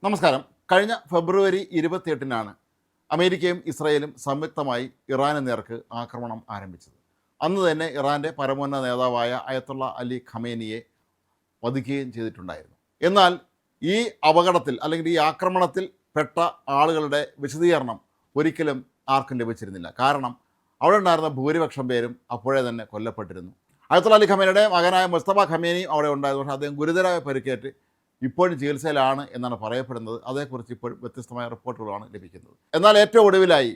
നമസ്കാരം. കഴിഞ്ഞ ഫെബ്രുവരി 28-നാണ് അമേരിക്കയും ഇസ്രായേലും സംയുക്തമായി ഇറാന് നേർക്ക് ആക്രമണം ആരംഭിച്ചത്. അന്ന് തന്നെ ഇറാൻ്റെ പരമോന്നത നേതാവായ അയത്തുള്ള അലി ഖമേനിയെ വധിക്കുകയും ചെയ്തിട്ടുണ്ടായിരുന്നു. എന്നാൽ ഈ അപകടത്തിൽ അല്ലെങ്കിൽ ഈ ആക്രമണത്തിൽ പെട്ട ആളുകളുടെ വിശദീകരണം ഒരിക്കലും ആർക്കും ലഭിച്ചിരുന്നില്ല. കാരണം അവിടെ ഉണ്ടായിരുന്ന ഭൂരിപക്ഷം പേരും അപ്പോഴേ തന്നെ കൊല്ലപ്പെട്ടിരുന്നു. അയത്തുള്ള അലി ഖമേനിയുടെ മകനായ മുസ്തഫ ഖമേനി അവിടെ ഉണ്ടായിരുന്നു. പക്ഷേ അദ്ദേഹം ഗുരുതരമായ പരിക്കേറ്റ് ഇപ്പോഴും ചികിത്സയിലാണ് എന്നാണ് പറയപ്പെടുന്നത്. അതേക്കുറിച്ച് ഇപ്പോൾ വ്യത്യസ്തമായ റിപ്പോർട്ടുകളാണ് ലഭിക്കുന്നത്. എന്നാൽ ഏറ്റവും ഒടുവിലായി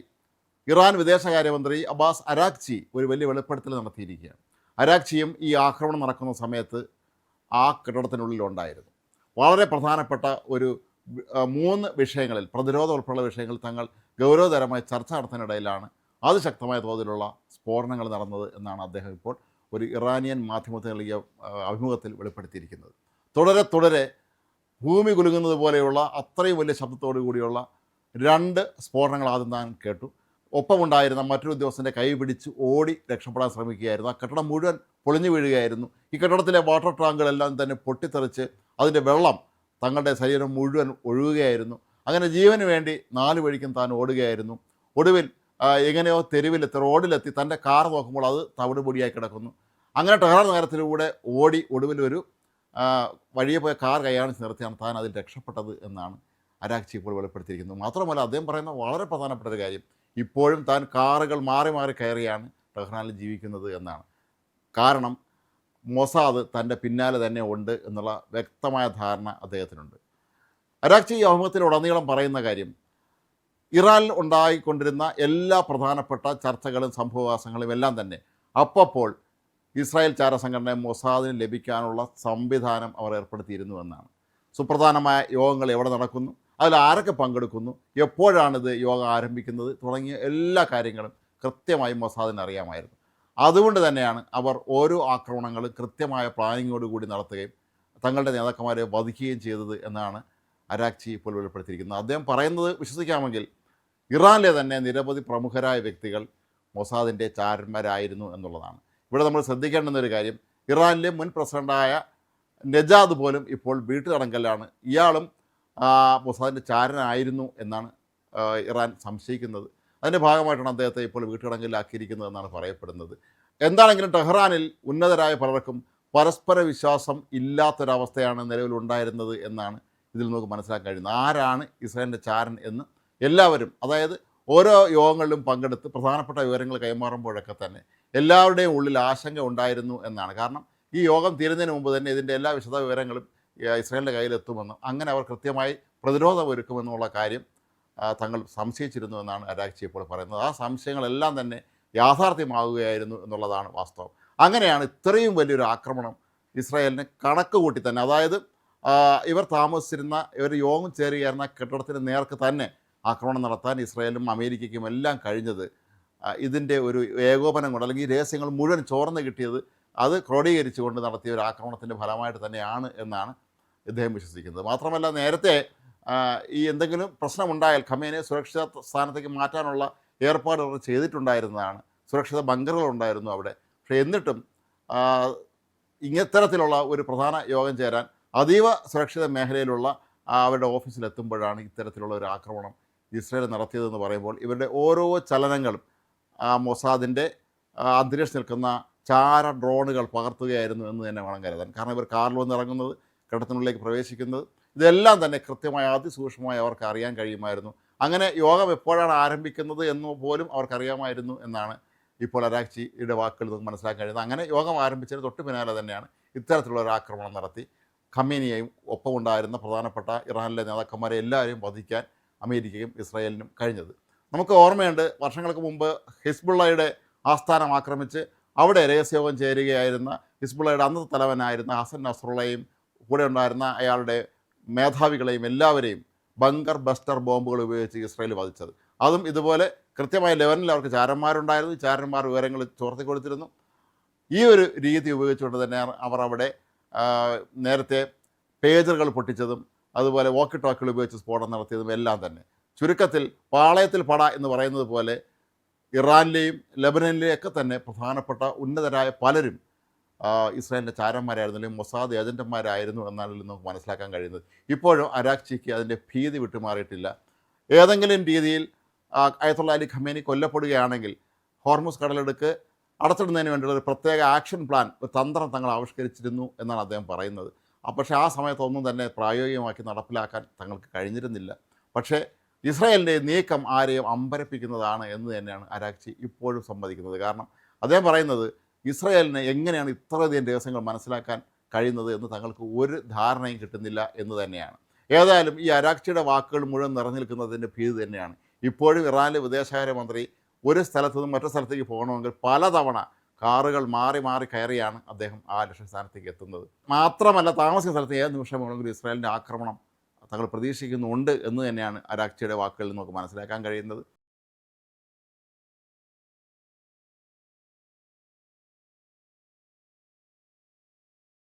ഇറാൻ വിദേശകാര്യമന്ത്രി അബ്ബാസ് അരാക്ചി ഒരു വലിയ വെളിപ്പെടുത്തൽ നടത്തിയിരിക്കുകയാണ്. അരാക്ചിയും ഈ ആക്രമണം നടക്കുന്ന സമയത്ത് ആ കെട്ടിടത്തിനുള്ളിൽ ഉണ്ടായിരുന്നു. വളരെ പ്രധാനപ്പെട്ട ഒരു 3 വിഷയങ്ങളിൽ, പ്രതിരോധം ഉൾപ്പെടെയുള്ള വിഷയങ്ങളിൽ തങ്ങൾ ഗൗരവതരമായ ചർച്ച നടത്തുന്നതിനിടയിലാണ് അതിശക്തമായ തോതിലുള്ള സ്ഫോടനങ്ങൾ നടന്നത് എന്നാണ് അദ്ദേഹം ഇപ്പോൾ ഒരു ഇറാനിയൻ മാധ്യമത്തിന് നൽകിയ അഭിമുഖത്തിൽ വെളിപ്പെടുത്തിയിരിക്കുന്നത്. തുടരെ ഭൂമി കുലുങ്ങുന്നത് പോലെയുള്ള അത്രയും വലിയ ശബ്ദത്തോടു കൂടിയുള്ള 2 സ്ഫോടനങ്ങൾ ആദ്യം താൻ കേട്ടു. ഒപ്പമുണ്ടായിരുന്ന മറ്റൊരു ഉദ്യോഗസ്ഥൻ്റെ കൈ പിടിച്ച് ഓടി രക്ഷപ്പെടാൻ ശ്രമിക്കുകയായിരുന്നു. ആ കെട്ടിടം മുഴുവൻ പൊളിഞ്ഞു വീഴുകയായിരുന്നു. ഈ കെട്ടിടത്തിലെ വാട്ടർ ടാങ്കുകളെല്ലാം തന്നെ പൊട്ടിത്തെറിച്ച് അതിൻ്റെ വെള്ളം തങ്ങളുടെ ശരീരം മുഴുവൻ ഒഴുകുകയായിരുന്നു. അങ്ങനെ ജീവന് വേണ്ടി 4 വഴിക്കും താൻ ഓടുകയായിരുന്നു. ഒടുവിൽ എങ്ങനെയോ തെരുവിലെത്തി, റോഡിലെത്തി. തൻ്റെ കാർ നോക്കുമ്പോൾ അത് തവിട് പൊടിയായി കിടക്കുന്നു. അങ്ങനെ ടെഹ്റാൻ നഗരത്തിലൂടെ ഓടി ഒടുവിൽ ഒരു വഴിയെ പോയ കാർ കൈയാണിച്ച് നിർത്തിയാണ് താൻ അതിൽ രക്ഷപ്പെട്ടത് എന്നാണ് അരാക്ചി ഇപ്പോൾ വെളിപ്പെടുത്തിയിരിക്കുന്നത്. മാത്രമല്ല അദ്ദേഹം പറയുന്ന വളരെ പ്രധാനപ്പെട്ട ഒരു കാര്യം, ഇപ്പോഴും താൻ കാറുകൾ മാറി മാറി കയറിയാണ് ടെഹ്റാനിൽ ജീവിക്കുന്നത് എന്നാണ്. കാരണം മൊസാദ് തൻ്റെ പിന്നാലെ തന്നെ ഉണ്ട് എന്നുള്ള വ്യക്തമായ ധാരണ അദ്ദേഹത്തിനുണ്ട്. അരാക്ചി ഈ അഭിമുഖത്തിലുടനീളം പറയുന്ന കാര്യം, ഇറാനിൽ ഉണ്ടായിക്കൊണ്ടിരുന്ന എല്ലാ പ്രധാനപ്പെട്ട ചർച്ചകളും സംഭവവാസങ്ങളും എല്ലാം തന്നെ അപ്പോൾ ഇസ്രായേൽ ചാരസംഘടന മൊസാദിന് ലഭിക്കാനുള്ള സംവിധാനം അവർ ഏർപ്പെടുത്തിയിരുന്നു എന്നാണ്. സുപ്രധാനമായ യോഗങ്ങൾ എവിടെ നടക്കുന്നു, അതിൽ ആരൊക്കെ പങ്കെടുക്കുന്നു, എപ്പോഴാണിത് യോഗം ആരംഭിക്കുന്നത് തുടങ്ങിയ എല്ലാ കാര്യങ്ങളും കൃത്യമായി മൊസാദിന് അറിയാമായിരുന്നു. അതുകൊണ്ട് തന്നെയാണ് അവർ ഓരോ ആക്രമണങ്ങളും കൃത്യമായ പ്ലാനിങ്ങോടുകൂടി നടത്തുകയും തങ്ങളുടെ നേതാക്കന്മാരെ വധിക്കുകയും ചെയ്തത് എന്നാണ് അരാക്ചി ഇപ്പോൾ വെളിപ്പെടുത്തിയിരിക്കുന്നത്. അദ്ദേഹം പറയുന്നത് വിശ്വസിക്കാമെങ്കിൽ ഇറാനിലെ തന്നെ നിരവധി പ്രമുഖരായ വ്യക്തികൾ മൊസാദിൻ്റെ ചാരന്മാരായിരുന്നു എന്നുള്ളതാണ്. ഇവിടെ നമ്മൾ ശ്രദ്ധിക്കേണ്ടുന്നൊരു കാര്യം, ഇറാനിലെ മുൻ പ്രസിഡൻ്റായ നജാദ് പോലും ഇപ്പോൾ വീട്ടുതടങ്കലിലാണ്. ഇയാളും മൊസാദിൻ്റെ ചാരനായിരുന്നു എന്നാണ് ഇറാൻ സംശയിക്കുന്നത്. അതിൻ്റെ ഭാഗമായിട്ടാണ് അദ്ദേഹത്തെ ഇപ്പോൾ വീട്ടുതടങ്കലിലാക്കിയിരിക്കുന്നത് എന്നാണ് പറയപ്പെടുന്നത്. എന്താണെങ്കിലും ടെഹ്റാനിൽ ഉന്നതരായ പലർക്കും പരസ്പര വിശ്വാസം ഇല്ലാത്തൊരവസ്ഥയാണ് നിലവിലുണ്ടായിരുന്നത് എന്നാണ് ഇതിൽ നമുക്ക് മനസ്സിലാക്കാൻ കഴിയുന്നത്. ആരാണ് ഇസ്രായേലിൻ്റെ ചാരൻ എന്ന് എല്ലാവരും, അതായത് ഓരോ യോഗങ്ങളിലും പങ്കെടുത്ത് പ്രധാനപ്പെട്ട വിവരങ്ങൾ കൈമാറുമ്പോഴൊക്കെ തന്നെ എല്ലാവരുടെയും ഉള്ളിൽ ആശങ്ക ഉണ്ടായിരുന്നു എന്നാണ്. കാരണം ഈ യോഗം തീരുന്നതിന് മുമ്പ് തന്നെ ഇതിൻ്റെ എല്ലാ വിശദ വിവരങ്ങളും ഇസ്രായേലിൻ്റെ കയ്യിലെത്തുമെന്നും അങ്ങനെ അവർ കൃത്യമായി പ്രതിരോധം ഒരുക്കുമെന്നുള്ള കാര്യം തങ്ങൾ സംശയിച്ചിരുന്നു എന്നാണ് അരാക്ചി ഇപ്പോൾ പറയുന്നത്. ആ സംശയങ്ങളെല്ലാം തന്നെ യാഥാർത്ഥ്യമാവുകയായിരുന്നു എന്നുള്ളതാണ് വാസ്തവം. അങ്ങനെയാണ് ഇത്രയും വലിയൊരു ആക്രമണം ഇസ്രായേലിന് കണക്ക് കൂട്ടി തന്നെ, അതായത് ഇവർ താമസിച്ചിരുന്ന ഇവർ യോഗം ചേരുകയായിരുന്ന കെട്ടിടത്തിന് നേർക്ക് തന്നെ ആക്രമണം നടത്താൻ ഇസ്രായേലും അമേരിക്കയ്ക്കും എല്ലാം കഴിഞ്ഞത് ഇതിൻ്റെ ഒരു ഏകോപനം കൊണ്ട്, അല്ലെങ്കിൽ രഹസ്യങ്ങൾ മുഴുവൻ ചോർന്ന് കിട്ടിയത് അത് ക്രോഡീകരിച്ചുകൊണ്ട് നടത്തിയ ഒരു ആക്രമണത്തിൻ്റെ ഫലമായിട്ട് തന്നെയാണ് എന്നാണ് ഇദ്ദേഹം വിശ്വസിക്കുന്നത്. മാത്രമല്ല നേരത്തെ ഈ എന്തെങ്കിലും പ്രശ്നമുണ്ടായാൽ ഖമേനിയെ സുരക്ഷിത സ്ഥാനത്തേക്ക് മാറ്റാനുള്ള ഏർപ്പാടുകൾ ചെയ്തിട്ടുണ്ടായിരുന്നതാണ്. സുരക്ഷിത ബങ്കറുകളുണ്ടായിരുന്നു അവിടെ. പക്ഷേ എന്നിട്ടും ഇത്തരത്തിലുള്ള ഒരു പ്രധാന യോഗം ചേരാൻ അതീവ സുരക്ഷിത മേഖലയിലുള്ള അവരുടെ ഓഫീസിലെത്തുമ്പോഴാണ് ഇത്തരത്തിലുള്ള ഒരു ആക്രമണം ഇസ്രായേൽ നടത്തിയതെന്ന് പറയുമ്പോൾ ഇവരുടെ ഓരോ ചലനങ്ങളും മൊസാദിൻ്റെ അന്തരീക്ഷം നിൽക്കുന്ന ചാര ഡ്രോണുകൾ പകർത്തുകയായിരുന്നു എന്ന് തന്നെ വേണം കരുതാൻ. കാരണം ഇവർ കാറിൽ വന്ന് ഇറങ്ങുന്നത്, കെട്ടിടത്തിനുള്ളിലേക്ക് പ്രവേശിക്കുന്നത്, ഇതെല്ലാം തന്നെ കൃത്യമായി അതിസൂക്ഷ്മമായി അവർക്ക് അറിയാൻ കഴിയുമായിരുന്നു. അങ്ങനെ യോഗം എപ്പോഴാണ് ആരംഭിക്കുന്നത് എന്ന് പോലും അവർക്കറിയാമായിരുന്നു എന്നാണ് ഇപ്പോൾ അരാക്ചിയുടെ വാക്കുകൾ നമുക്ക് മനസ്സിലാക്കാൻ കഴിയുന്നത്. അങ്ങനെ യോഗം ആരംഭിച്ചതിന് തൊട്ട് പിന്നാലെ തന്നെയാണ് ഇത്തരത്തിലുള്ള ഒരു ആക്രമണം നടത്തി ഖമേനിയെയും ഒപ്പമുണ്ടായിരുന്ന പ്രധാനപ്പെട്ട ഇറാനിലെ നേതാക്കന്മാരെ എല്ലാവരെയും വധിക്കാൻ അമേരിക്കയും ഇസ്രായേലിനും കഴിഞ്ഞത്. നമുക്ക് ഓർമ്മയുണ്ട്, വർഷങ്ങൾക്ക് മുമ്പ് ഹിസ്ബുള്ളയുടെ ആസ്ഥാനം ആക്രമിച്ച് അവിടെ രഹസ്യയോഗം ചേരുകയായിരുന്ന ഹിസ്ബുള്ളയുടെ അന്നത്തെ തലവനായിരുന്ന ഹസൻ നസ്രുള്ളയും കൂടെ ഉണ്ടായിരുന്ന അയാളുടെ മേധാവികളെയും എല്ലാവരെയും ബങ്കർ ബസ്റ്റർ ബോംബുകൾ ഉപയോഗിച്ച് ഇസ്രായേൽ വധിച്ചത്. അതും ഇതുപോലെ കൃത്യമായി ലെവനിൽ അവർക്ക് ചാരന്മാരുണ്ടായിരുന്നു. ചാരന്മാർ വിവരങ്ങൾ ചോർത്തി കൊടുത്തിരുന്നു. ഈ ഒരു രീതി ഉപയോഗിച്ചുകൊണ്ട് തന്നെ അവർ അവിടെ നേരത്തെ പേജറുകൾ പൊട്ടിച്ചതും അതുപോലെ വോക്കി ടോക്കുകൾ ഉപയോഗിച്ച് സ്ഫോടനം നടത്തിയതും എല്ലാം തന്നെ. ചുരുക്കത്തിൽ പാളയത്തിൽ പട എന്ന് പറയുന്നത് പോലെ ഇറാനിലെയും ലെബനനിലെയും ഒക്കെ തന്നെ പ്രധാനപ്പെട്ട ഉന്നതരായ പലരും ഇസ്രായേലിൻ്റെ ചാരന്മാരായിരുന്നു, അല്ലെങ്കിൽ മൊസാദ് ഏജൻറ്റന്മാരായിരുന്നു എന്നാണ് നമുക്ക് മനസ്സിലാക്കാൻ കഴിയുന്നത്. ഇപ്പോഴും അരാക്ചിക്ക് അതിൻ്റെ ഭീതി വിട്ടുമാറിയിട്ടില്ല. ഏതെങ്കിലും രീതിയിൽ അയത്തുള്ള അലി ഖമേനി കൊല്ലപ്പെടുകയാണെങ്കിൽ ഹോർമുസ് കടലെടുക്ക് അടച്ചിടുന്നതിന് വേണ്ടിയുള്ള ഒരു പ്രത്യേക ആക്ഷൻ പ്ലാൻ, ഒരു തന്ത്രം തങ്ങൾ ആവിഷ്കരിച്ചിരുന്നു എന്നാണ് അദ്ദേഹം പറയുന്നത്. പക്ഷേ ആ സമയത്തൊന്നും തന്നെ പ്രായോഗികമാക്കി നടപ്പിലാക്കാൻ തങ്ങൾക്ക് കഴിഞ്ഞിരുന്നില്ല. പക്ഷേ ഇസ്രായേലിൻ്റെ നീക്കം ആരെയും അമ്പരപ്പിക്കുന്നതാണ് എന്ന് തന്നെയാണ് അരാക്ചി ഇപ്പോഴും സമ്മതിക്കുന്നത്. കാരണം അദ്ദേഹം പറയുന്നത് ഇസ്രായേലിന് എങ്ങനെയാണ് ഇത്രയധികം രഹസ്യങ്ങൾ മനസ്സിലാക്കാൻ കഴിയുന്നത് എന്ന് തങ്ങൾക്ക് ഒരു ധാരണയും കിട്ടുന്നില്ല എന്ന് തന്നെയാണ്. ഏതായാലും ഈ അരാക്ചിയുടെ വാക്കുകൾ മുഴുവൻ നിറഞ്ഞു നിൽക്കുന്നതിൻ്റെ ഭീതി തന്നെയാണ്. ഇപ്പോഴും ഇറാനിലെ വിദേശകാര്യമന്ത്രി ഒരു സ്ഥലത്തു നിന്നും മറ്റു സ്ഥലത്തേക്ക് പോകണമെങ്കിൽ പലതവണ കാറുകൾ മാറി മാറി കയറിയാണ് അദ്ദേഹം ആ ലക്ഷ്യസ്ഥാനത്തേക്ക് എത്തുന്നത്. മാത്രമല്ല താമസിക്കുന്ന സ്ഥലത്ത് ഏത് നിമിഷം വേണമെങ്കിലും ഇസ്രായേലിൻ്റെ ആക്രമണം തങ്ങൾ പ്രതീക്ഷിക്കുന്നുണ്ട് എന്ന് തന്നെയാണ് അരാക്ചിയുടെ വാക്കുകളിൽ നമുക്ക് മനസ്സിലാക്കാൻ കഴിയുന്നത്.